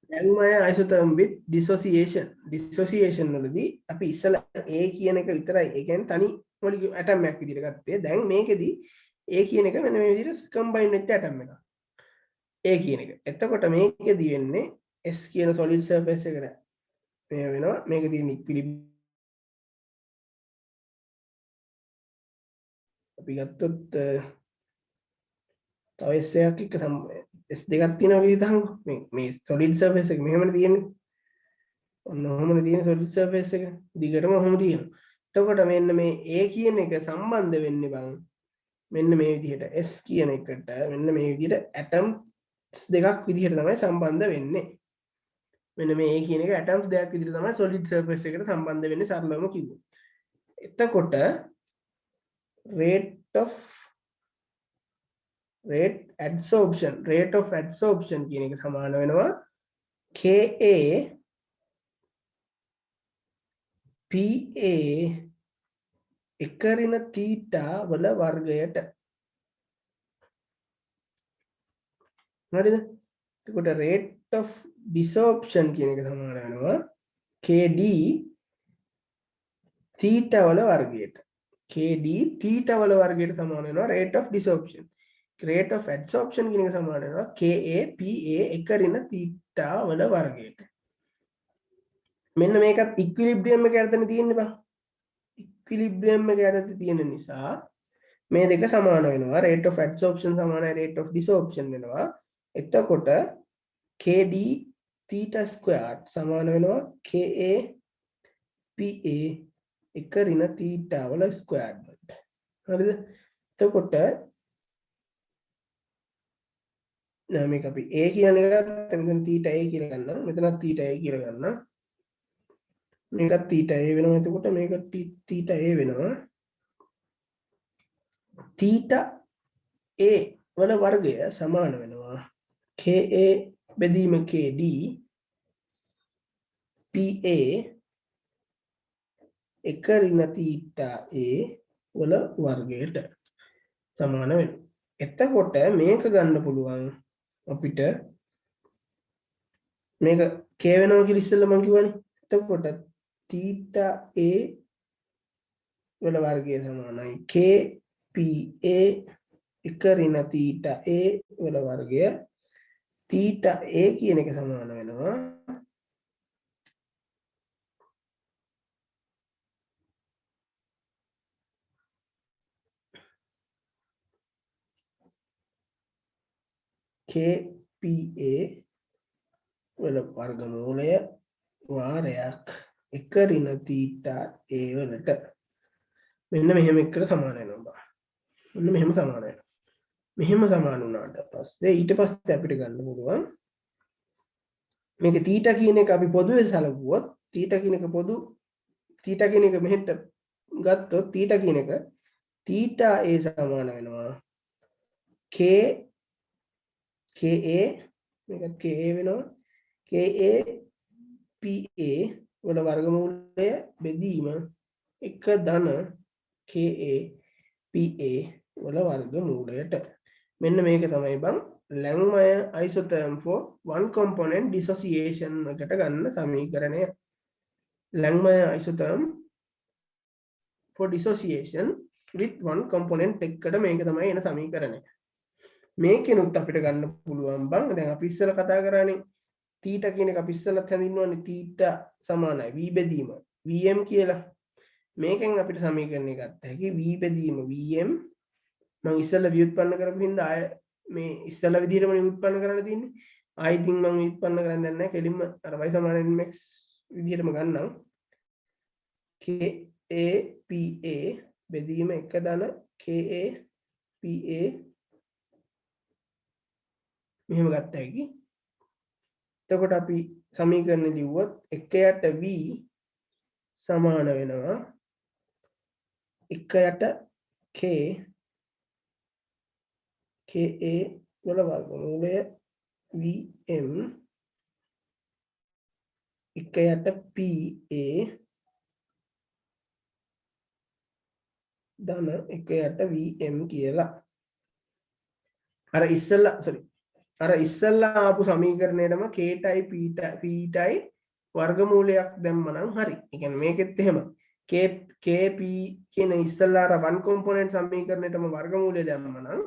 ලැංමය isotherm with dissociation වලදී අපි ඉස්සලා A කියන එක විතරයි ඒ කියන්නේ තනි මොලිකියුල් ඇටම් එකක් විදිහට ගත්තේ. දැන් මේකෙදී A කියන එක මෙන්න මේ විදිහට කම්බයින් වෙච්ච ඇටම් එකක්. A කියන එක. එතකොට මේකෙදී වෙන්නේ S කියන solid surface එකට මේ වෙනවා. මේක තියෙන ඉක්විලිබ්‍රියම් අපි ගත්තොත් තව S එකක් එක්ක S දෙකක් තියෙනවා කියලා හිතහම මේ solid surface එක මෙහෙමනේ තියෙන්නේ. ඔන්න ඔහොමනේ තියෙන solid surface එක. දිගටම ඔහොම තියෙනවා. එතකොට මෙන්න මේ A කියන එක සම්බන්ධ වෙන්නේ බං මෙන්න මේ විදිහට S කියන එකට මෙන්න මේ විදිහට atoms දෙකක් විදිහට තමයි සම්බන්ධ වෙන්නේ. මෙන්න මේ A කියන එක atoms දෙකක් විදිහට තමයි solid surface එකට සම්බන්ධ වෙන්නේ සරලවම කිව්වොත්. එතකොට rate of adsorption කියන එක සමාන වෙනවා Ka Pa එකරින තීටා වල වර්ගයට. හරිද? එතකොට rate of desorption කියන එක සමාන වෙනවා Kd තීටා වල වර්ගයට. Kd තීටා වල වර්ගයට සමාන වෙනවා rate of desorption. rate of adsorption කියන එක සමාන වෙනවා Ka Pa එකරින තීටා වල වර්ගයට. මෙන්න මේකත් ඉක්විලිබ්‍රියම් එක යටතේ තියෙන්නේ බං. ඉක්විලිබ්‍රියම් එක යටතේ තියෙන නිසා මේ දෙක සමාන වෙනවා. rate of adsorption සමානයි rate of desorption වෙනවා. එතකොට Kd theta squared සමාන වෙනවා Ka Pa එකරින තීටා වල ස්ක්වයර්ඩ් වලට. හරිද? එතකොට නෑ මේක අපි A කියන එකත් මෙතන theta A කියලා ගන්නවා. මෙතනත් theta A කියලා ගන්නවා. මේකත් theta A වෙනවා. එතකොට මේක theta A වෙනවා. theta A වල වර්ගය සමාන වෙනවා Ka බෙදීම Kd Pa එකරින තීටා A වල වර්ගයට සමාන වෙනවා. එතකොට මේක ගන්න පුළුවන් අපිට මේක K වෙනවා කියලා ඉස්සෙල්ලා මම කිව්වනේ. එතකොට තීටා A වල වර්ගය සමානයි K Pa එකරින තීටා A වල වර්ගය. තීටා A කියන එක සමාන වෙනවා Kpa වල වර්ගමූලය වාරයක් එකරින තීටා A වලට. මෙන්න මෙහෙම එකට සමාන වෙනවා. මෙන්න මෙහෙම සමාන වෙනවා. මෙහෙම සමාන වුණාට පස්සේ ඊට පස්සේ අපිට ගන්න පුළුවන් මේක තීටා කියන එක අපි පොදුවේ සලකුවොත් තීටා කියන එක පොදු තීටා කියන එක මෙහෙට ගත්තොත් තීටා කියන එක තීටා A සමාන වෙනවා K Ka මේකත් Ka වෙනවා Ka Pa වල වර්ගමූලය බෙදීම 1 ධන Ka Pa වල වර්ගමූලයට. මෙන්න මේක තමයි බං ලැංමය isotherm for one component dissociation එකට ගන්න සමීකරණය. ලැංමය isotherm for dissociation with one component එකට මේක තමයි එන සමීකරණය. මේකෙනුත් අපිට ගන්න පුළුවන් බං දැන් අපි ඉස්සෙල්ලා කතා කරානේ තීටා කියන එක අපි ඉස්සෙල්ලත් හඳුන්වන්නේ තීටා සමානයි v බෙදීම vm කියලා. මේකෙන් අපිට සමීකරණය ගත්ත හැකි v බෙදීම vm මම ඉස්සෙල්ලා ව්‍යුත්පන්න කරපු හින්දා ආය මේ ඉස්සෙල්ලා විදිහටම ව්‍යුත්පන්න කරන්න තියෙන්නේ. ආයි ඉතින් මම ව්‍යුත්පන්න කරන්න යන්නේ නැහැ. කෙලින්ම අර y සමාන mx විදිහටම ගන්නම්. Ka Pa බෙදීම 1 ධන Ka Pa මෙහෙම ගත්ත හැකි. එතකොට අපි සමීකරණ ලිව්වොත් 1 යට v සමාන වෙනවා 1 යට k Ka වල වර්ගමූලය vm 1 යට Pa ධන 1 යට vm කියලා. අර ඉස්සෙල්ලා sorry අර ඉස්සල්ලා ආපු සමීකරණයටම k ටයි p ටයි වර්ගමූලයක් දැම්මනම් හරි. ඒ කියන්නේ මේකෙත් එහෙම kp කියන ඉස්සල්ලා අර one component සමීකරණයටම වර්ගමූලය දැම්මනම්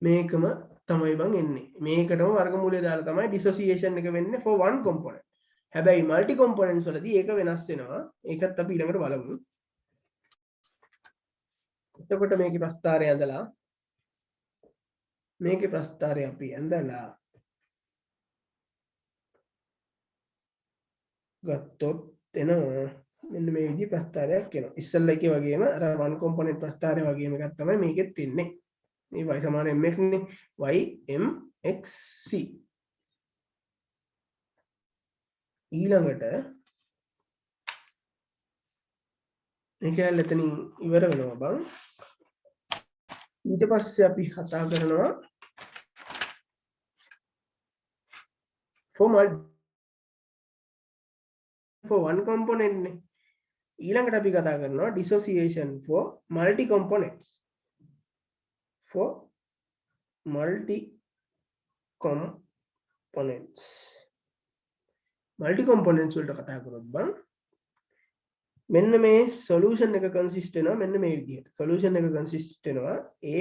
මේකම තමයි බං එන්නේ. මේකටම වර්ගමූලය දාලා තමයි dissociation එක වෙන්නේ for one component. හැබැයි multi components වලදී ඒක වෙනස් වෙනවා. ඒකත් අපි ඊළඟට බලමු. එතකොට මේකේ ප්‍රස්ථාරය ඇඳලා මේකේ ප්‍රස්ථාරය අපි ඇඳලා ගත්තොත් එනවා මෙන්න මේ විදිහ ප්‍රස්ථාරයක් එනවා. ඉස්සෙල්ලා එකේ වගේම අර one component ප්‍රස්ථාරය වගේම එකක් තමයි මේකෙත් ඉන්නේ. මේ y සමාන mx නේ. y mxc. ඊළඟට මේක ඇල්ලතනින් ඉවර වෙනවා බං. ඊට පස්සේ අපි කතා කරනවා for one component නේ. ඊළඟට අපි කතා කරනවා dissociation for multi components. for multi components වලට කතා කරොත් බං මෙන්න මේ solution එක consist වෙනවා මෙන්න මේ විදිහට. solution එක consist වෙනවා A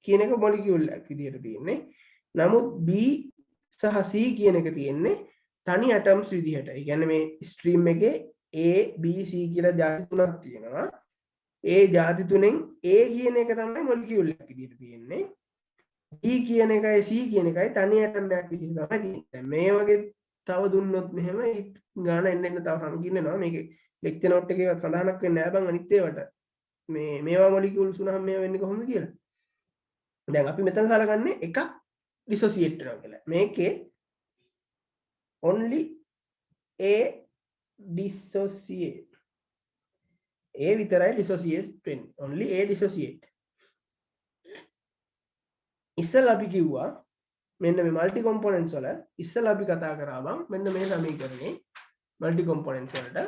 කියන එක molecule එකක් විදිහට තියෙන්නේ. නමුත් B සහ C කියන එක තියෙන්නේ තනි atoms විදිහට. ඒ කියන්නේ මේ stream එකේ A B C කියලා ಜಾති තුනක් තියෙනවා. ඒ ಜಾති තුනෙන් A කියන එක තමයි molecule එකක් විදිහට තියෙන්නේ. B කියන එකයි C කියන එකයි තනි atom එකක් විදිහට තමයි තියෙන්නේ. මේ වගේ තව දුන්නොත් මෙහෙම ගාන එන්න තව සංකීර්ණ වෙනවා. මේකේ ලෙක්චර් නෝට් එකේ සඳහනක් වෙන්නේ නැහැ බං අනිත් ඒවාට. මේවා මොලිකියුල්ස් උනහම මේවා වෙන්නේ කොහොමද කියලා. දැන් අපි මෙතන සලකන්නේ එකක් dissociate වෙනවා කියලා. මේකේ only A dissociate. A විතරයි dissociate වෙන්නේ. only A dissociate. ඉස්සෙල්ලා අපි කිව්වා මෙන්න මේ multi components වල ඉස්සෙල්ලා අපි කතා කරා බං මෙන්න මේ සමීකරණේ multi components වලට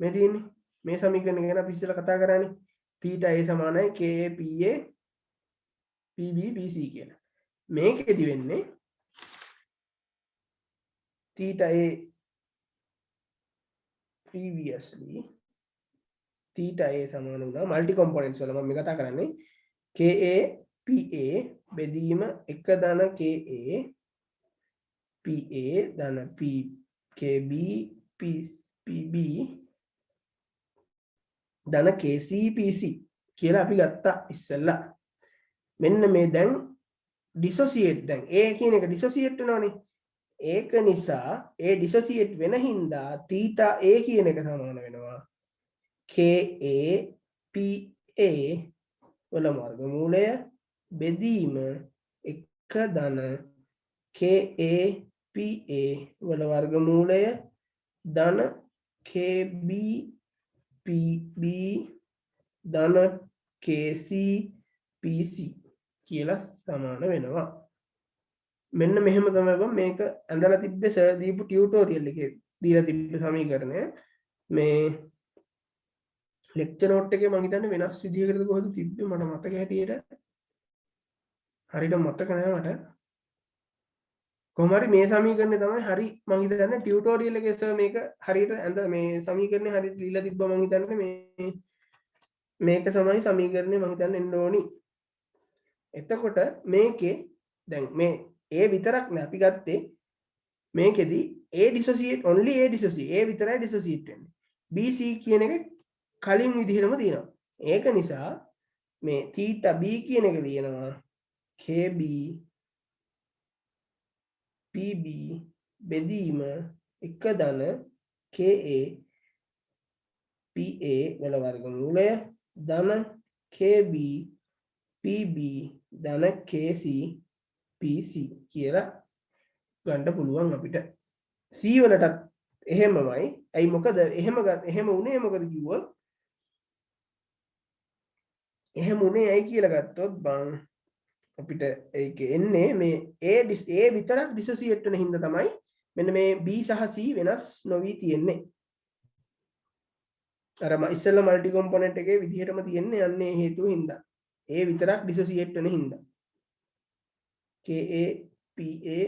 මේ තියෙන්නේ මේ සමීකරණය ගැන අපි ඉස්සෙල්ලා කතා කරානේ theta a සමානයි ka pa pb bc කියලා. මේකෙදි වෙන්නේ theta a previously theta a සමාන වුණා multi components වල මම මේ කතා කරන්නේ ka pa බෙදීම 1 ධන ka pa ධන p kb pb ධන kc pc කියලා අපි ගත්තා ඉස්සෙල්ලා. මෙන්න මේ දැන් dissociate දැන් a කියන එක dissociate වෙනවනේ. ඒක නිසා a dissociate වෙන හින්දා theta a කියන එක සමාන වෙනවා ka pa වල වර්ගමූලය බෙදීම 1 ධන ka pa වල වර්ගමූලය ධන kb pb ධන kc pc කියලා සමාන වෙනවා. මෙන්න මෙහෙම තමයි මේක ඇඳලා තිබ්බේ සර් දීපු ටියුටෝරියල් එකේ දීලා තිබ්බ සමීකරණය. මේ ලෙක්චර් නෝට් එකේ මම හිතන්නේ වෙනස් විදිහකටද කොහොමද තිබ්බේ මට මතක හැටියට හරියට මතක නැහැ මට. කොහොම හරි මේ සමීකරණය තමයි හරි මම හිතන්නේ ටියුටෝරියල් එකේ සර් මේක හරියට ඇඳ මේ සමීකරණය හරියට දීලා තිබ්බා මම හිතන්නේ මේක තමයි සමීකරණය මම හිතන්නේ එන්න ඕනි. එතකොට මේකේ දැන් මේ A විතරක් නෑ අපි ගත්තේ මේකෙදි A dissociate only A dissociate A විතරයි dissociate වෙන්නේ. B C කියන එක කලින් විදිහටම තියෙනවා. ඒක නිසා මේ theta B කියන එක ලියනවා KB PB බෙදීම 1 ධන KA PA වල වර්ගමූලය ධන KB PB ධන KC PC කියලා ගන්න පුළුවන් අපිට. C වලටත් එහෙමමයි. ඇයි මොකද එහෙම උනේ මොකද කිව්වොත් එහෙම උනේ ඇයි කියලා ගත්තොත් බං අපිට ඒක එන්නේ මේ A විතරක් dissociate වෙන හින්දා තමයි මෙන්න මේ B සහ C වෙනස් නොවි තියෙන්නේ. අර ඉස්සෙල්ලා මල්ටි කොම්පොනන්ට් එකේ විදිහටම තියෙන්නේ යන්නේ හේතුව හින්දා. A විතරක් dissociate වෙන හින්දා. KA PA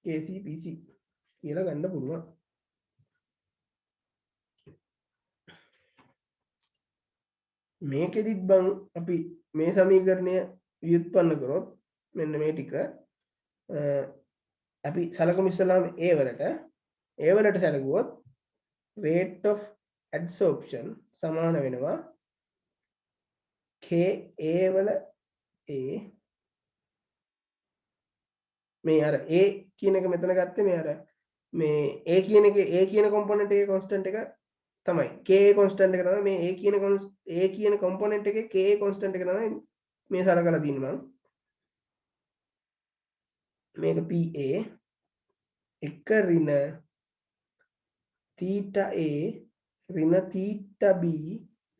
KC PC කියලා ගන්න පුළුවන්. මේකෙදිත් බං අපි මේ සමීකරණය ව්‍යුත්පන්න කරොත් මෙන්න මේ ටික අපි සලකමු ඉස්සලාම A වලට සැලකුවොත් rate of adsorption සමාන වෙනවා Ka වල A මේ අර A කියන එක මෙතන ගත්තේ මේ අර මේ A කියන එකේ A කියන component එකේ constant එක තමයි Ka constant එක තමයි මේ A කියන component එකේ Ka constant එක තමයි මේ සලකලා තියෙන්නේ මම මේක PA එක ඍණ theta A ඍණ theta B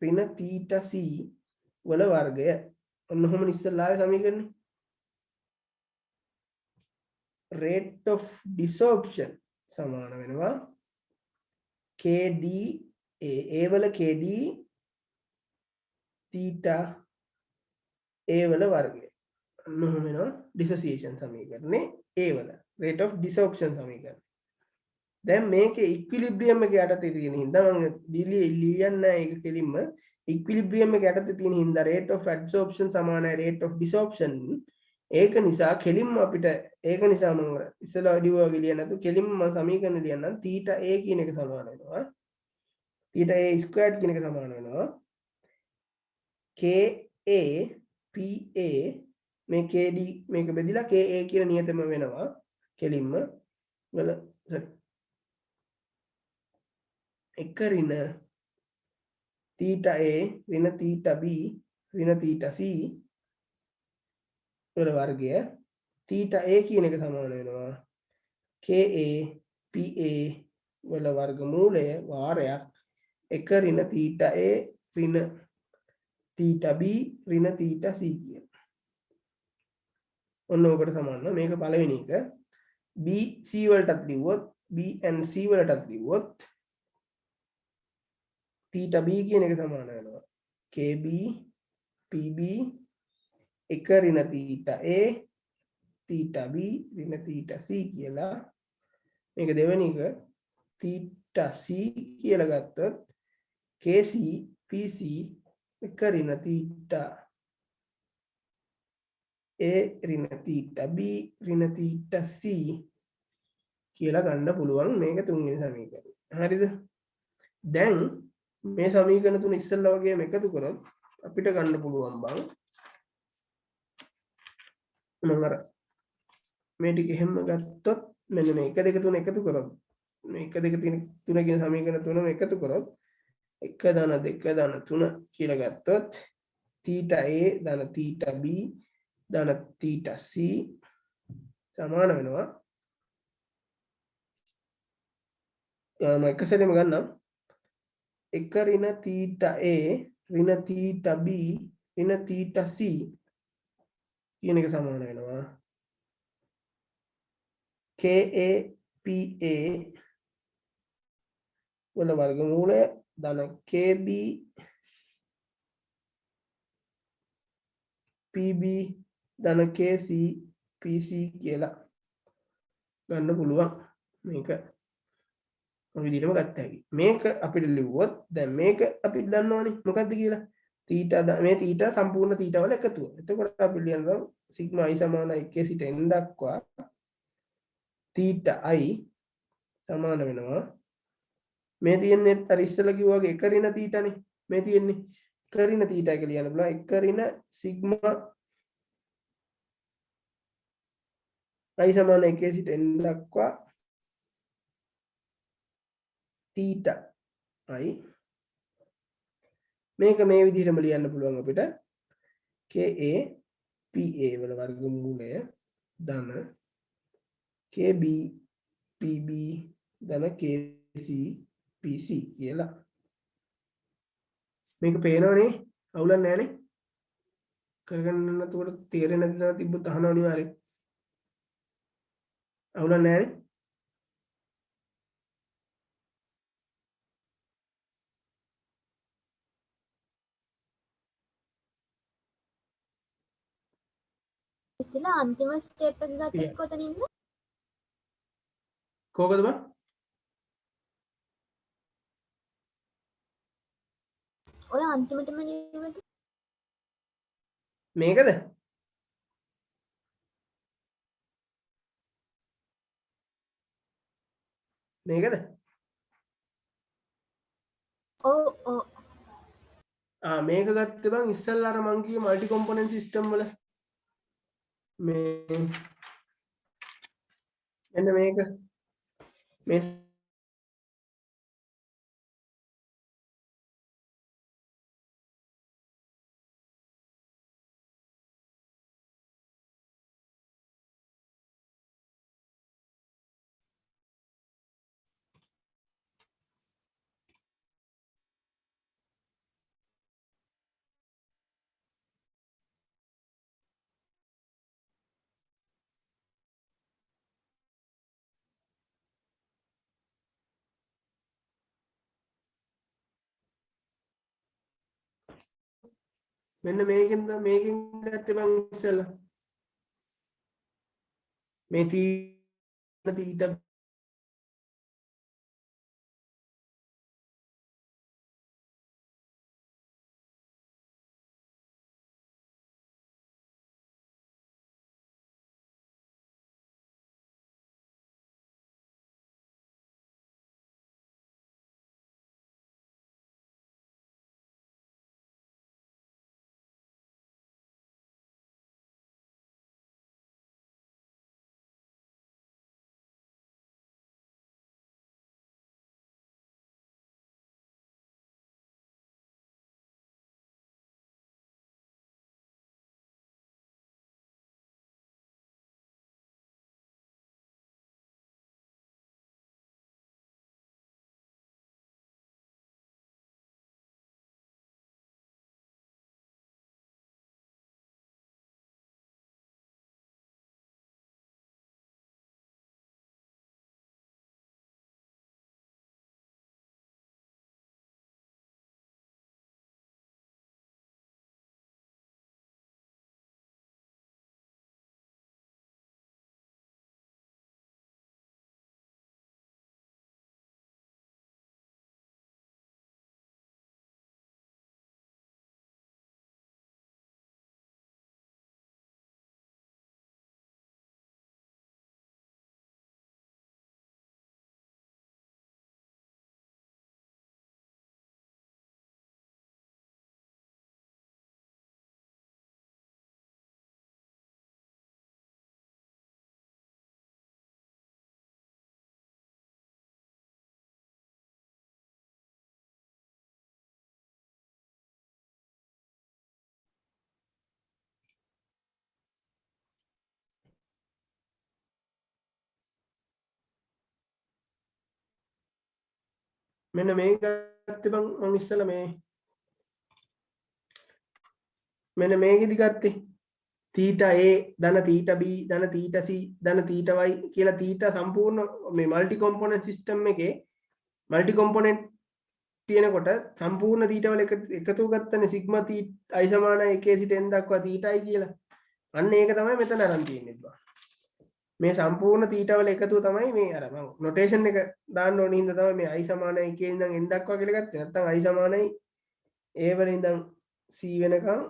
ඍණ theta C වල වර්ගය ඔන්න ඔහොම ඉස්සල්ලාවේ සමීකරණේ rate of desorption සමාන වෙනවා KD A වල KD theta A වල වර්ගය ඔන්න ඔහොම වෙනවා dissociation සමීකරණේ A වල rate of desorption සමීකරණය දැන් මේකේ ඉක්විලිබ්‍රියම් එක යටතේ තියෙන හින්දා මම ලියන්න ඒක කෙලින්ම ඉක්විලිබ්‍රියම් එක යටතේ තියෙන හින්දා rate of adsorption සමානයි rate of desorption ඒක නිසා කෙලින්ම අපිට ඒක නිසා මම ඉස්සෙල්ලා වැඩි වගේ ලියන්න නැතු කෙලින්ම මම සමීකරණ ලියන්නම් theta a කියන එක සමාන වෙනවා theta a squared කියන එක සමාන වෙනවා ka pa මේ kd මේක බෙදිලා ka කියන නියතම වෙනවා කෙලින්ම වල එක ඍණ theta a ඍණ theta b ඍණ theta c වල වර්ගය theta a කියන එක සමාන වෙනවා ka pa වල වර්ගමූලය වාරයක් එක ඍණ theta a ඍණ theta b ඍණ theta c කියන. ඔන්න ඔකට සමාන මේක පළවෙනි එක b c වලටත් ලිව්වොත් b and c වලටත් ලිව්වොත් theta b කියන එක සමාන වෙනවා kb pb එක ඍණ theta a theta b ඍණ theta c කියලා මේක දෙවෙනි එක theta c කියලා ගත්තොත් kc pc එක ඍණ theta a ඍණ theta b ඍණ theta c කියලා ගන්න පුළුවන් මේක තුන්වෙනි සමීකරණය. හරිද? දැන් මේ සමීකරණ තුන ඉස්සෙල්ලා වගේම එකතු කරොත් අපිට ගන්න පුළුවන් බං මම අර මේ ටික එහෙම ගත්තොත් මෙන්න මේ 1 2 3 එකතු කරොත් මේ 1 2 3 3 කියන සමීකරණ තුනම එකතු කරොත් 1 ධන 2 ධන 3 කියලා ගත්තොත් theta a ධන theta b ධන theta c සමාන වෙනවා මම එක සැරේම ගන්නම් 1 ඍණ theta a ඍණ theta b ඍණ theta c කියන එක සමාන වෙනවා ka pa වල වර්ගමූලය ධන kb pb ධන kc pc කියලා ගන්න පුළුවන් මේක ඔය විදිහටම ගත්ත හැකි මේක අපිට ලිව්වොත් දැන් මේක අපි දන්නවනේ මොකද්ද කියලා theta මේ theta සම්පූර්ණ theta වල එකතුව. එතකොට අපි ලියනවා sigma i සමාන 1 සිට n දක්වා theta i සමාන වෙනවා මේ තියෙන්නේ අර ඉස්සෙල්ලා කිව්වා වගේ එක ඍණ theta නේ මේ තියෙන්නේ එක ඍණ theta එක ලියන්න පුළුවන් එක ඍණ sigma i සමාන 1 සිට n දක්වා theta i මේක මේ විදිහටම ලියන්න පුළුවන් අපිට ka pa වල වර්ගමූලය ධන kb pb ධන kc pc කියලා මේක පේනවනේ අවුලක් නැහැනේ කරගන්න නැතුවට තේරෙන්නේ නැති නම් තිබ්බොත් අහනවා අනිවාර්යෙන් අවුලක් නැහැනේ ඉතින් අන්තිම ස්ටෙප් එක ගත්තේ කොතනින්ද? කෝකද බං? ඔය අන්තිමටම ලියුවද? මේකද? මේකද? ඔව් ඔව්. මේක ගත්තේ බං ඉස්සල්ලා අර මං කිව්වේ මල්ටි කොම්පොනන්ට් සිස්ටම් වල මේ මෙන්න මේක මේ මෙන්න මේකෙන් ගත්තේ බං ඉස්සල්ලා මේ තීට මෙන්න මේක ගත්තේ බං මං ඉස්සල්ලා මෙන්න මේකෙදි ගත්තේ තීටා A ධන තීටා B ධන තීටා C ධන තීටා Y කියලා තීටා සම්පූර්ණ මේ මල්ටි කොම්පොනන්ට් සිස්ටම් එකේ මල්ටි කොම්පොනන්ට් තියෙනකොට සම්පූර්ණ තීටා වල එකතු ගත්තනේ සිග්මා t i සමානයි 1 සිට n දක්වා තීටායි කියලා. අන්න ඒක තමයි මෙතන අරන් තියෙන්නේ බං. මේ සම්පූර්ණ තීටා වල එකතුව තමයි මේ අර මම නොටේෂන් එක දාන්න ඕනේ හින්දා තමයි මේ i සමානයි 1 ඉඳන් n දක්වා කියලා ගත්තේ. නැත්නම් i සමානයි a වල ඉඳන් c වෙනකම්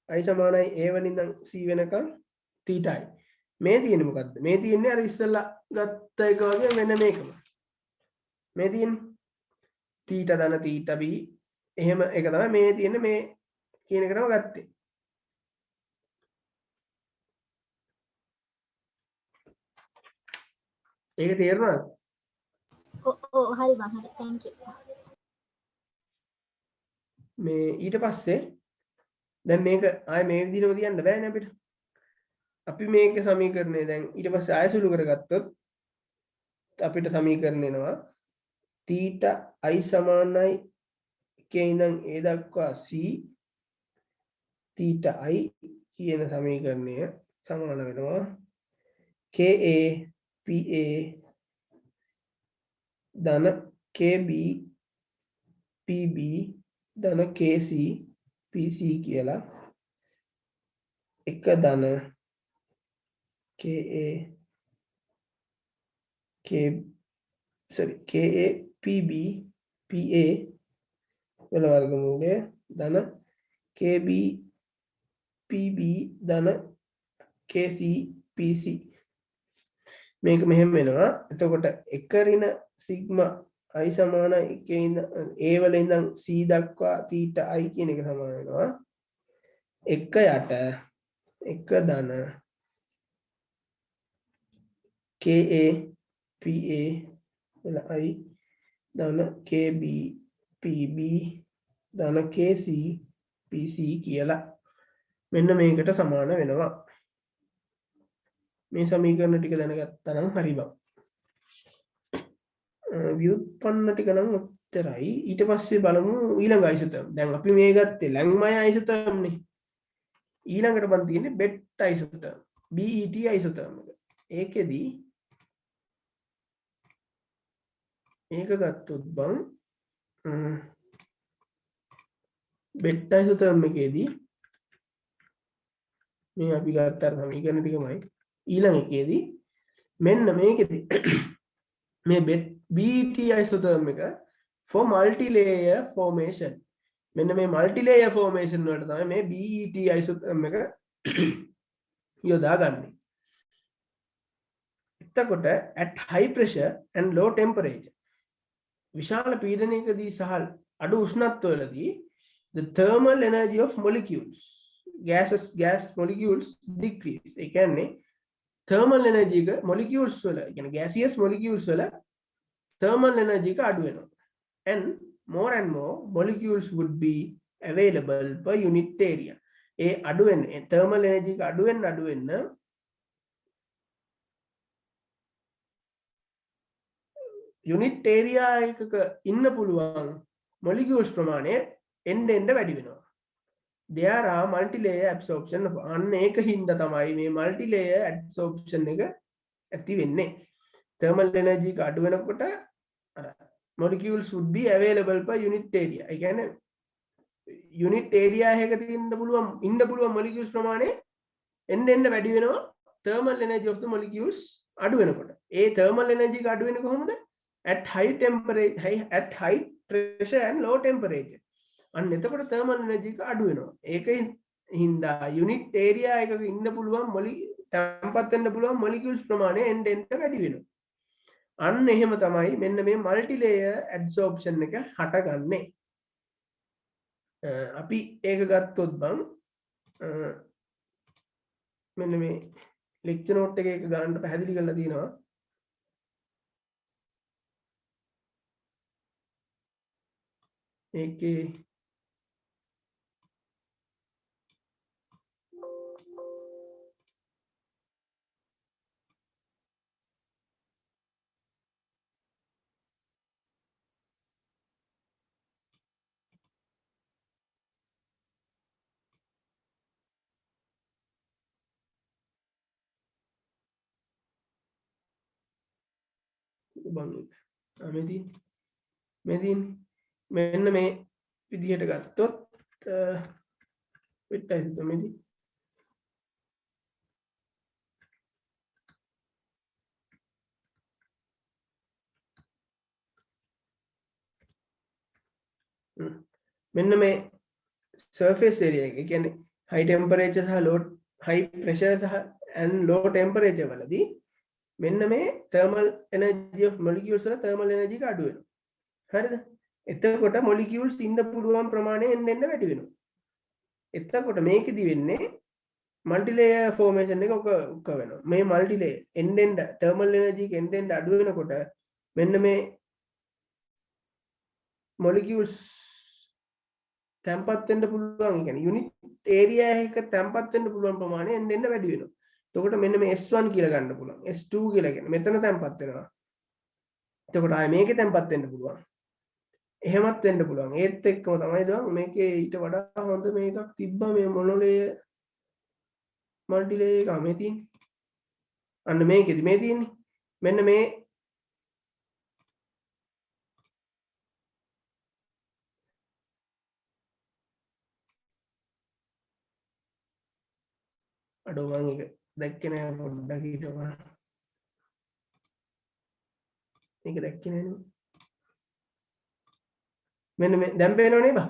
i සමානයි a වල ඉඳන් c වෙනකම් තීටායි. මේ තියෙන්නේ මොකද්ද? මේ තියෙන්නේ අර ඉස්සෙල්ලා ගත්ත එක වගේ මෙන්න මේකම. මේ තියෙන්නේ තීටා ධන තීටා b එහෙම එක තමයි මේ තියෙන්නේ මේ කියන එකටම ගත්තේ. ඒක තේරුණාද? ඔව් හරි බං හරි. thank you. මේ ඊට පස්සේ දැන් මේක ආයේ මේ විදිහටම තියන්න බෑනේ අපිට. අපි මේක සමීකරණය දැන් ඊට පස්සේ ආය සුළු කරගත්තොත් අපිට සමීකරණ එනවා තීටා i සමානයි k ඉඳන් a දක්වා c තීටා i කියන සමීකරණය සමාන වෙනවා ka pa ධන kb pb ධන kc pc කියලා එක ධන ka k sorry ka pb pa වල වර්ගමූලය ධන kb pb ධන kc pc මේක මෙහෙම වෙනවා. එතකොට එක ඍණ සිග්මා i සමාන 1 ඉඳන් a වල ඉඳන් c දක්වා θ i කියන එක සමාන වෙනවා. එක යට එක ධන ka pa වල i ධන kb pb ධන kc pc කියලා මෙන්න මේකට සමාන වෙනවා. මේ සමීකරණ ටික දැනගත්තා නම් හරි බං. ව්‍යුත්පන්න ටික නම් උත්තරයි. ඊට පස්සේ බලමු ඊළඟ අයිසෝටර්ම්. දැන් අපි මේ ගත්තේ ලැන්ග්මයි අයිසෝටර්ම් නේ. ඊළඟට බන් තියෙන්නේ බෙට් අයිසෝටර්ම්. BET අයිසෝටර්ම් එක. ඒකෙදි මේක ගත්තොත් බං බෙට් අයිසෝටර්ම් එකේදී මේ අපි ගත්ත අර සමීකරණ ටිකමයි ඊළඟ එකේදී මෙන්න මේකෙදි මේ BET isotherm එක for multi-layer formation මෙන්න මේ multi-layer formation වලට තමයි මේ BET isotherm එක යොදාගන්නේ. එතකොට at high pressure and low temperature විශාල පීඩනයකදී සහ අඩු උෂ්ණත්වවලදී the thermal energy of molecules gas molecules decrease. ඒ කියන්නේ thermal energy එක molecules වල කියන්නේ gaseous molecules වල thermal energy එක අඩු වෙනවා. And more molecules would be available per unit area. ඒ අඩු වෙන්නේ thermal energy එක අඩු වෙන්න unit area එකක ඉන්න පුළුවන් molecules ප්‍රමාණය එන්න වැඩි වෙනවා. There are multi-layer absorption. අන්න ඒක හින්දා තමයි මේ multi-layer absorption එක ඇති වෙන්නේ. thermal energy එක අඩු වෙනකොට molecules would be available per unit area. ඒ කියන්නේ unit area එකක ඉන්න පුළුවන් molecules ප්‍රමාණය එන්න වැඩි වෙනවා thermal energy of the molecules අඩු වෙනකොට. ඒ thermal energy එක අඩු වෙන්නේ කොහොමද? At high pressure and low temperature. අන්න එතකොට thermal energy එක අඩු වෙනවා. ඒකෙන් හින්දා unit area එකක ඉන්න පුළුවන් තැම්පත් වෙන්න පුළුවන් molecules ප්‍රමාණය එන්න වැඩි වෙනවා. අන්න එහෙම තමයි මෙන්න මේ multi layer adsorption එක හටගන්නේ. අපි ඒක ගත්තොත් බං මෙන්න මේ lecture note එකේ එක ගන්න පැහැදිලි කරලා තියෙනවා. ඒකේ මෙදින් මෙන්න මේ විදිහට ගත්තොත් පිටයි මෙදි මෙන්න මේ surface area එක කියන්නේ high temperature සහ low high pressure සහ and low temperature වලදී මෙන්න මේ thermal energy of molecules වල thermal energy එක අඩු වෙනවා. හරිද? එතකොට molecules ඉන්න පුළුවන් ප්‍රමාණය එන්න වැඩි වෙනවා. එතකොට මේකෙදි වෙන්නේ multi layer formation එක ඔක වෙනවා. මේ multi layer එන්න thermal energy එක එන්න අඩු වෙනකොට මෙන්න මේ molecules තැම්පත් වෙන්න පුළුවන්. ඒ කියන්නේ unit area එක තැම්පත් වෙන්න පුළුවන් ප්‍රමාණය එන්න වැඩි වෙනවා. එතකොට මෙන්න මේ S1 කියලා ගන්න පුළුවන්. S2 කියලා කියන්නේ මෙතන තැම්පත් වෙනවා. එතකොට ආයේ මේකේ තැම්පත් වෙන්න පුළුවන්. එහෙමත් වෙන්න පුළුවන්. ඒත් එක්කම තමයි දවම් මේකේ ඊට වඩා හොඳ මේකක් තිබ්බා මේ මොනොලේ මල්ටිලේ එක මේ තියෙන්නේ. අන්න මේකෙදි මේ තියෙන්නේ. මෙන්න මේ අඩෝ මම ඒක දැක්කේ නෑ පොඩ්ඩක් හිටපන්. මේක දැක්කේ නෑනේ. මෙන්න මේ දැන් පේනව නේද බා?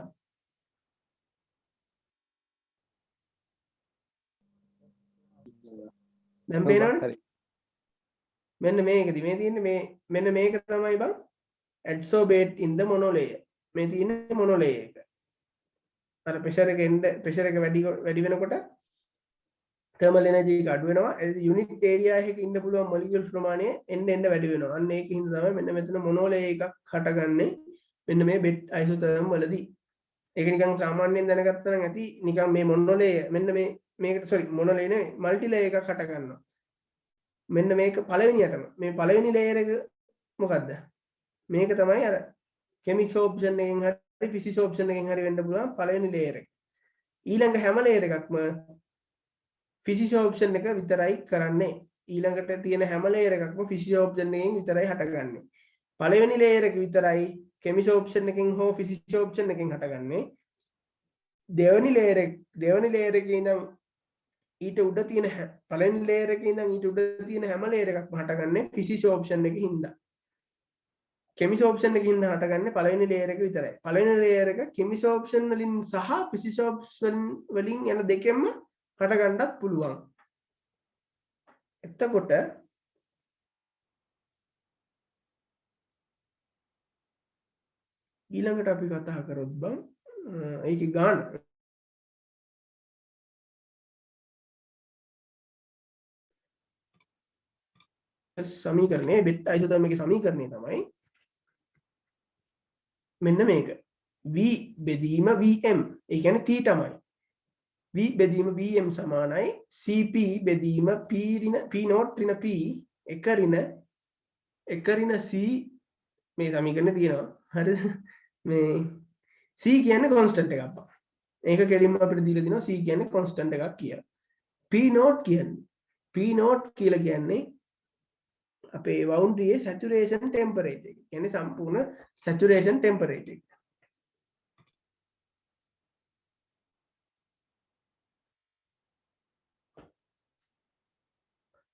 දැන් පේනවනේ. හරි. මෙන්න මේකදී මේ තියෙන්නේ මේ මෙන්න මේක තමයි බං adsorbate in the monolayer. මේ තියෙන්නේ monolayer එක. අර pressure එක වැඩි වෙනකොට thermal energy එක අඩු වෙනවා. ඒ unit area එකක ඉන්න පුළුවන් molecules ප්‍රමාණය එන්න වැඩි වෙනවා. අන්න ඒකින් තමයි මෙන්න මෙතන monolayer එකක් හටගන්නේ. මෙන්න මේ bed isotherm වලදී. ඒක නිකන් සාමාන්‍යයෙන් දැනගත්තා නම් ඇති නිකන් මේ monolayer මෙන්න මේකට sorry monolayer නෙවෙයි multilayer එකක් හට ගන්නවා. මෙන්න මේක පළවෙනියටම මේ පළවෙනි layer එක මොකද්ද? මේක තමයි අර chemical option එකෙන් හරි physics option එකෙන් හරි වෙන්න පුළුවන් පළවෙනි layer එක. ඊළඟ හැම layer එකක්ම physics option එක විතරයි කරන්නේ. ඊළඟට තියෙන හැම layer එකක්ම physics option එකෙන් විතරයි හටගන්නේ. පළවෙනි layer එක විතරයි chemical option එකෙන් හෝ physics option එකෙන් හටගන්නේ. දෙවෙනි layer එකේ ඉඳන් ඊට උඩ තියෙන පළවෙනි layer එකේ ඉඳන් ඊට උඩ තියෙන හැම layer එකක්ම හටගන්නේ physics option එකකින් හින්දා. chemical option එකකින් හින්දා හටගන්නේ පළවෙනි layer එක විතරයි. පළවෙනි layer එක chemical option වලින් සහ physics option වලින් යන දෙකෙන්ම හටගන්නත් පුළුවන්. එතකොට ඊළඟට අපි කතා කරොත් බං ඒකේ ගාන සමීකරණය බෙට් අයිසෝතර්ම් එකේ සමීකරණය තමයි මෙන්න මේක v බෙදීම vm ඒ කියන්නේ t තමයි v බෙදීම vm සමානයි cp බෙදීම p නෝට් ඍණ p එක ඍණ c මේ සමීකරණේ තියෙනවා හරිද මේ c කියන්නේ කොන්ස්ටන්ට් එකක් අප්පා ඒක කෙලින්ම අපිට දීලා දිනවා c කියන්නේ කොන්ස්ටන්ට් එකක් කියලා p නෝට් කියලා කියන්නේ අපේ boundary එකේ saturation temperature එක. කියන්නේ සම්පූර්ණ saturation temperature එක.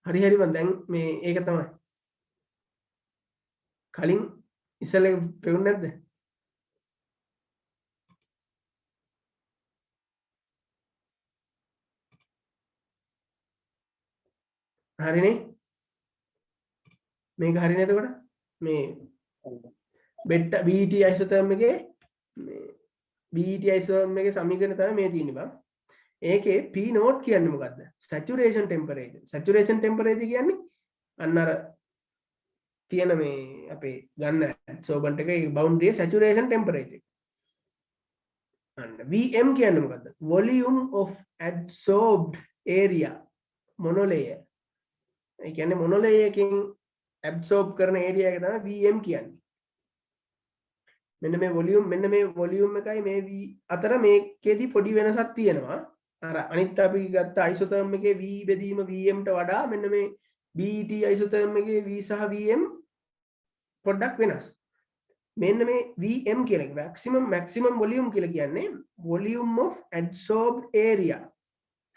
හරි මම දැන් මේ ඒක තමයි. කලින් ඉස්සෙල්ලා පෙවුනේ නැද්ද? හරිනේ? මේක හරිනේ එතකොට? මේ බෙට්ට BET isotherm එකේ මේ BET isotherm එකේ සමීකරණය තමයි මේ තියෙන්නේ බං. ඒකේ P නෝට් කියන්නේ මොකද්ද? saturation temperature. saturation temperature කියන්නේ අන්න අර තියෙන මේ අපේ ගන්න adsorbent එකේ boundary saturation temperature. අන්න VM කියන්නේ මොකද්ද? volume of adsorbed area monolayer. ඒ කියන්නේ monolayer එකෙන් absorb කරන area එක තමයි VM කියන්නේ. මෙන්න මේ volume එකයි මේ V අතර මේකෙදි පොඩි වෙනසක් තියෙනවා. අර අනිත් අපි ගත්ත isotherm එකේ V බෙදීම VM ට වඩා මෙන්න මේ BET isotherm එකේ V සහ VM පොඩ්ඩක් වෙනස්. මෙන්න මේ VM කියන එක maximum volume කියලා කියන්නේ volume of adsorbed area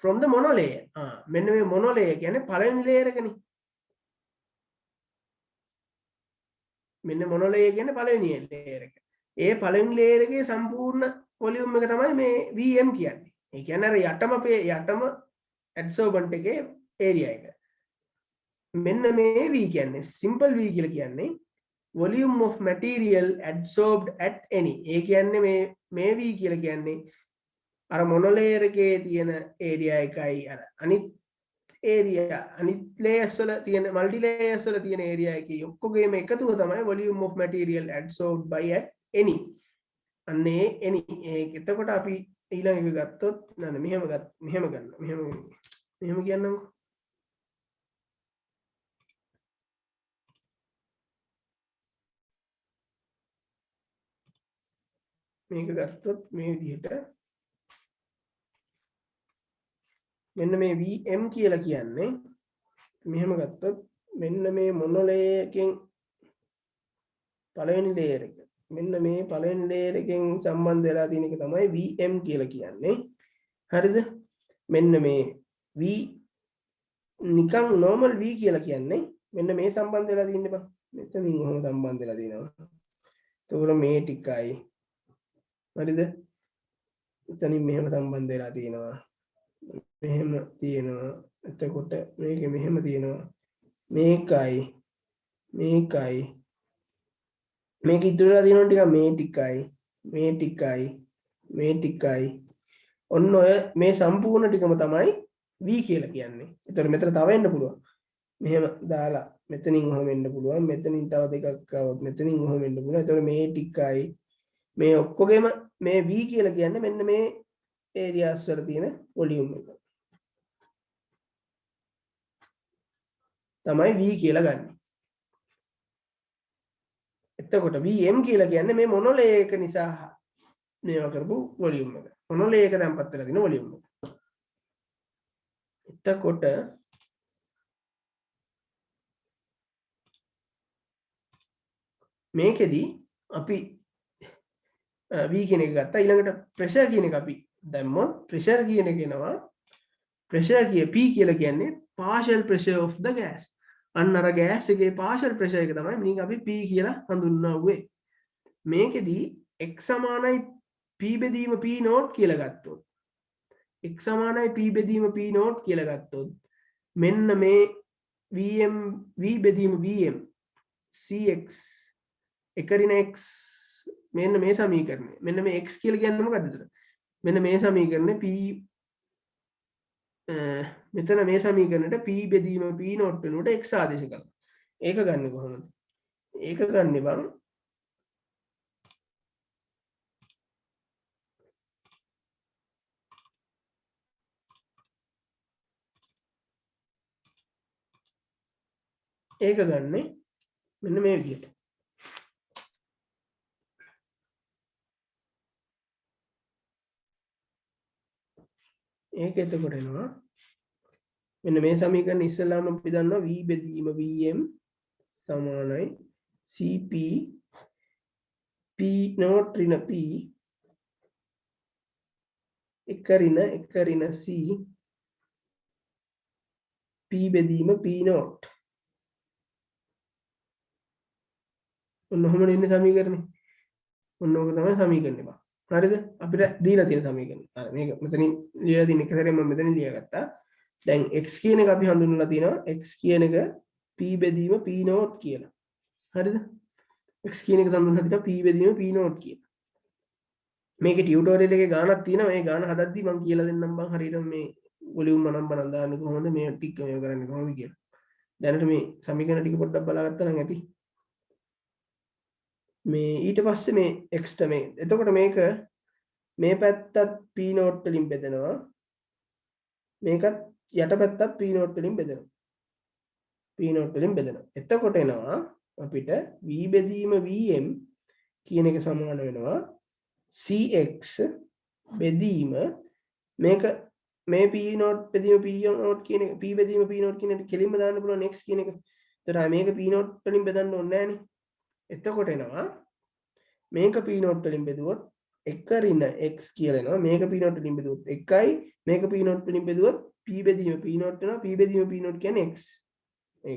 from the monolayer. මෙන්න මේ monolayer කියන්නේ පළවෙනි layer එකනේ. මෙන්න monolayer කියන්නේ පළවෙනි layer එක. ඒ පළවෙනි layer එකේ සම්පූර්ණ volume එක තමයි මේ VM කියන්නේ. ඒ කියන්නේ අර යටම adsorbent එකේ area එක. මෙන්න මේ V කියන්නේ simple V කියලා කියන්නේ volume of material adsorbed at any. ඒ කියන්නේ මේ V කියලා කියන්නේ අර monolayer එකේ තියෙන area එකයි අර අනිත් layers වල තියෙන multi layers වල තියෙන area එකේ ඔක්කොගේම එකතුව තමයි volume of material adsorbed by at any. අන්නේ any ඒක එතකොට අපි ඊළඟ එක ගත්තොත් නෑ මෙහෙම කියන්නම්කෝ. මේක ගත්තොත් මේ විදිහට මෙන්න මේ VM කියලා කියන්නේ මෙහෙම ගත්තොත් මෙන්න මේ monolayer එකෙන් පළවෙනි layer එක මෙන්න මේ පළවෙනි layer එකෙන් සම්බන්ධ වෙලා තියෙන එක තමයි VM කියලා කියන්නේ. හරිද? මෙන්න මේ නිකන් normal v කියලා කියන්නේ මෙන්න මේ සම්බන්ධ වෙලා තියෙන්නේ බං. මෙතනින් ඔහොම සම්බන්ධ වෙලා තියෙනවා. එතකොට මේ ටිකයි හරිද? එතනින් මෙහෙම සම්බන්ධ වෙලා තියෙනවා. මෙහෙම තියෙනවා. එතකොට මේක මෙහෙම තියෙනවා. මේකයි මේකයි මේක ඉතුරුලා තියෙනවා ටික මේ ටිකයි මේ ටිකයි මේ ටිකයි ඔන්න ඔය මේ සම්පූර්ණ ටිකම තමයි v කියලා කියන්නේ. ඒතර මෙතන තව එන්න පුළුවන්. මෙහෙම දාලා මෙතනින් ඔහොම එන්න පුළුවන්. මෙතනින් තව දෙකක් ආවොත් මෙතනින් ඔහොම එන්න පුළුවන්. ඒතර මේ ටිකයි මේ ඔක්කොගෙම මේ v කියලා කියන්නේ මෙන්න මේ ඒරියාස් වල තියෙන වොලියුම් එක. තමයි v කියලා ගන්න. එතකොට vm කියලා කියන්නේ මේ මොනොලේයක නිසා මේවා කරපු වොලියුම් එක. මොනොලේයක දැන්පත් වෙලා තියෙන වොලියුම් එක. එතකොට මේකෙදි අපි v කියන එක ගත්තා. ඊළඟට ප්‍රෙෂර් කියන එක අපි දැම්මොත් ප්‍රෙෂර් කියන එක එනවා. ප්‍රෙෂර් කිය p කියලා කියන්නේ partial pressure of the gas. අන්න අර gas එකේ partial pressure එක තමයි මේක අපි p කියලා හඳුන්වන්නේ. මේකෙදි x සමානයි p බෙදීම p නෝට් කියලා ගත්තොත් x සමානයි p බෙදීම p නෝට් කියලා ගත්තොත් මෙන්න මේ vm v බෙදීම vm cx එකරින x මෙන්න මේ සමීකරණය. මෙන්න මේ x කියලා කියන්නේ මොකද්ද එතන? මෙන්න මේ සමීකරණය p මෙතන මේ සමීකරණයට p බෙදීම p නෝට් වෙනකොට x ආදේශ කරනවා. ඒක ගන්න කොහොමද? ඒක ගන්න බං ඒක ගන්නේ මෙන්න මේ විදිහට. ඒක එතකොට එනවා මෙන්න මේ සමීකරණ ඉස්සෙල්ලාම අපි දන්නවා v බෙදීම vm සමානයි cp p නෝට් ඍණ p එකරින c p බෙදීම p නෝට්. ඔන්න ඔහොම ඉන්නේ සමීකරණේ. ඔන්න ඕක තමයි සමීකරණේ බා. හරිද? අපිට දීලා තියෙන සමීකරණය. හරි මේක මෙතනින් ලියලා තියෙන එක සැරේ මම මෙතනින් ලියාගත්තා. දැන් x කියන එක අපි හඳුන්වලා තියෙනවා. x කියන එක p බෙදීම p නෝට් කියලා. හරිද? x කියන එක හඳුන්වලා තියෙනවා p බෙදීම p නෝට් කියලා. මේකේ ටියුටෝරියල් එකේ ගානක් තියෙනවා. මේ ගාන හදද්දි මම කියලා දෙන්නම් බං හරියට මේ වොලියුම් මනම් දාන්නේ කොහොමද මේ ටික මේ කරන්නේ කොහොමද කියලා. දැනට මේ සමීකරණ ටික පොඩ්ඩක් බලාගත්තා නම් ඇති. මේ ඊට පස්සේ මේ x මේ එතකොට මේක මේ පැත්තත් p නෝට් වලින් බෙදෙනවා. මේකත් යට පැත්තත් p නෝට් වලින් බෙදෙනවා. p නෝට් වලින් බෙදෙනවා. එතකොට එනවා අපිට v බෙදීම vm කියන එක සමාන වෙනවා cx බෙදීම මේක මේ p නෝට් බෙදීම p නෝට් කියන එක p බෙදීම p නෝට් කියන එක කෙලින්ම දාන්න පුළුවන් x කියන එක. එතකොට මේක p නෝට් වලින් බෙදන්න ඕනේ නෑනේ. එතකොට එනවා මේක p නෝට් වලින් බෙදුවොත් එකරින x කියලා එනවා. මේක p නෝට් වලින් බෙදුවොත් 1යි මේක p නෝට් වලින් බෙදුවොත් p බෙදීම p නෝට් වෙනවා. p බෙදීම p නෝට් කියන්නේ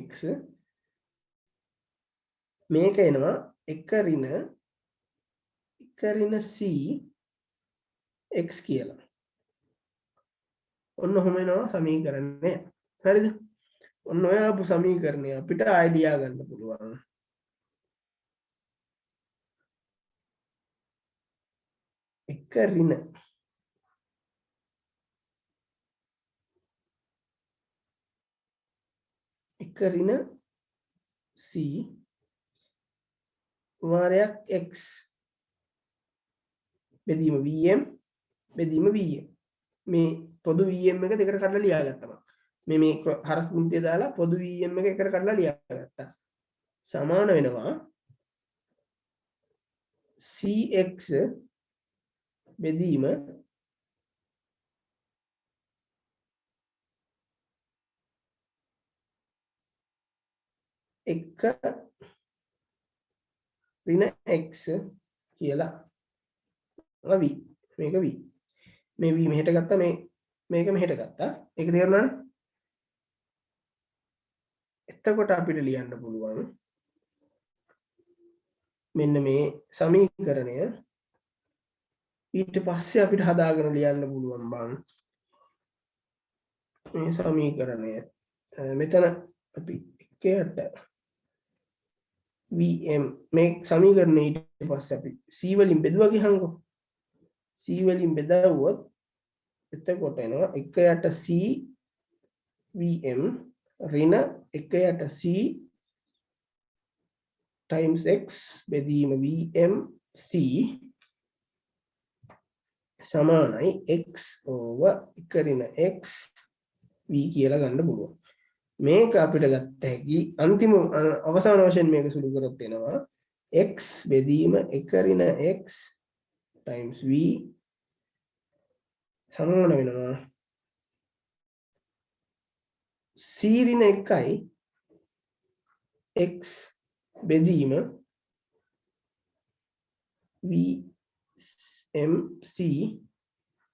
x මේක එනවා එකරින c x කියලා. ඔන්න ඔහොම එනවා සමීකරණය. හරිද? ඔන්න ඔය ආපු සමීකරණය අපිට ආයෙ ලියා ගන්න පුළුවන්. එකරින c වාරයක් x බෙදීම vm බෙදීම vm මේ පොදු vm එක දෙකට කඩලා ලියාගත්තා මම මේ හරස් මුන්තිය දාලා පොදු vm එක එකට කඩලා ලියාගත්තා සමාන වෙනවා cx බෙදීම එක ඍණ x කියලා v මේක v මේ v මෙහෙට ගත්තා මේක මෙහෙට ගත්තා ඒක තේරුණානේ එතකොට අපිට ලියන්න පුළුවන් මෙන්න මේ සමීකරණය ඊට පස්සේ අපිට හදාගෙන ලියන්න පුළුවන් බං මේ සමීකරණය මෙතන අපි එකයට vm මේ සමීකරණය ඊට පස්සේ අපි c වලින් බෙදුවා ගියහන්කො c වලින් බෙදුවොත් එතකොට එනවා එකයට c vm ඍණ එකයට c times x බෙදීම vm c සමානයි x over එක ඍණ x v කියලා ගන්න පුළුවන්. මේක අපිට ගත්ත හැකි අන්තිම අවසාන වශයෙන් මේක සුළු කරොත් එනවා x බෙදීම එක ඍණ x times v සමාන වෙනවා c ඍණ 1යි x බෙදීම vmc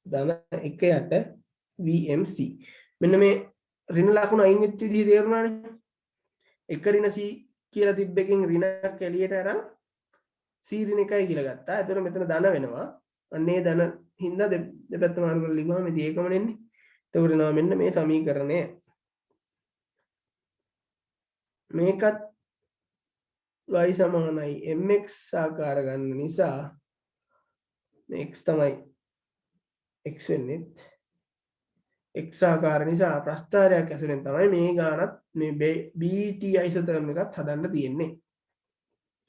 ධන 1යට vmc මෙන්න මේ ඍණ ලකුණ අයින් වෙච්ච විදිහ තේරුණානේ එක ඍණ c කියලා තිබ්බ එකෙන් ඍණක් එළියට අරන් c ඍණ 1යි කියලා ගත්තා. එතකොට මෙතන ධන වෙනවා. අන්නේ ධන හින්දා දෙපැත්ත මාරු කරලා ලිව්වම මේ ඒකම නෙන්නේ. එතකොට එනවා මෙන්න මේ සමීකරණය. මේකත් y සමානයි mx ආකාර ගන්න නිසා මේ x තමයි x වෙන්නේ x ආකාර නිසා ප්‍රස්ථාරයක් ඇසුරෙන් තමයි මේ ගානත් මේ bt isotherm එකත් හදන්න තියෙන්නේ.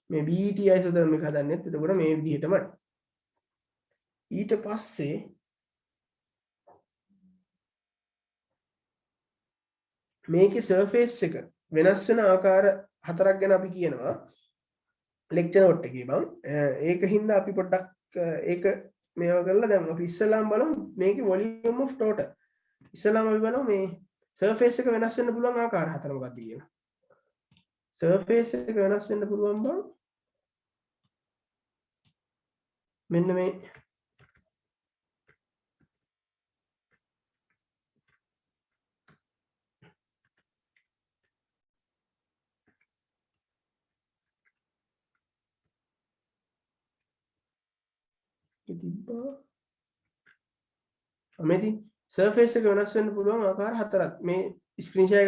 මේ bt isotherm එක හදන්නෙත් එතකොට මේ විදිහටමයි. ඊට පස්සේ මේකේ surface එක වෙනස් වෙන ආකාර හතරක් ගැන අපි කියනවා ලෙක්චර් නෝට් එකේ බං. ඒක හින්දා අපි පොඩ්ඩක් ඒක මේවා කරලා දැන් අපි ඉස්සලාම් බලමු මේකේ volume of total. ඉස්සලාම අපි බලමු මේ surface එක වෙනස් වෙන්න පුළුවන් ආකාර හතර මොකක්ද කියලා. surface එක වෙනස් වෙන්න පුළුවන් බං මෙන්න මේ තිබ්බා මේදී surface එක වෙනස් වෙන්න පුළුවන් ආකාර හතරක් මේ screen share එක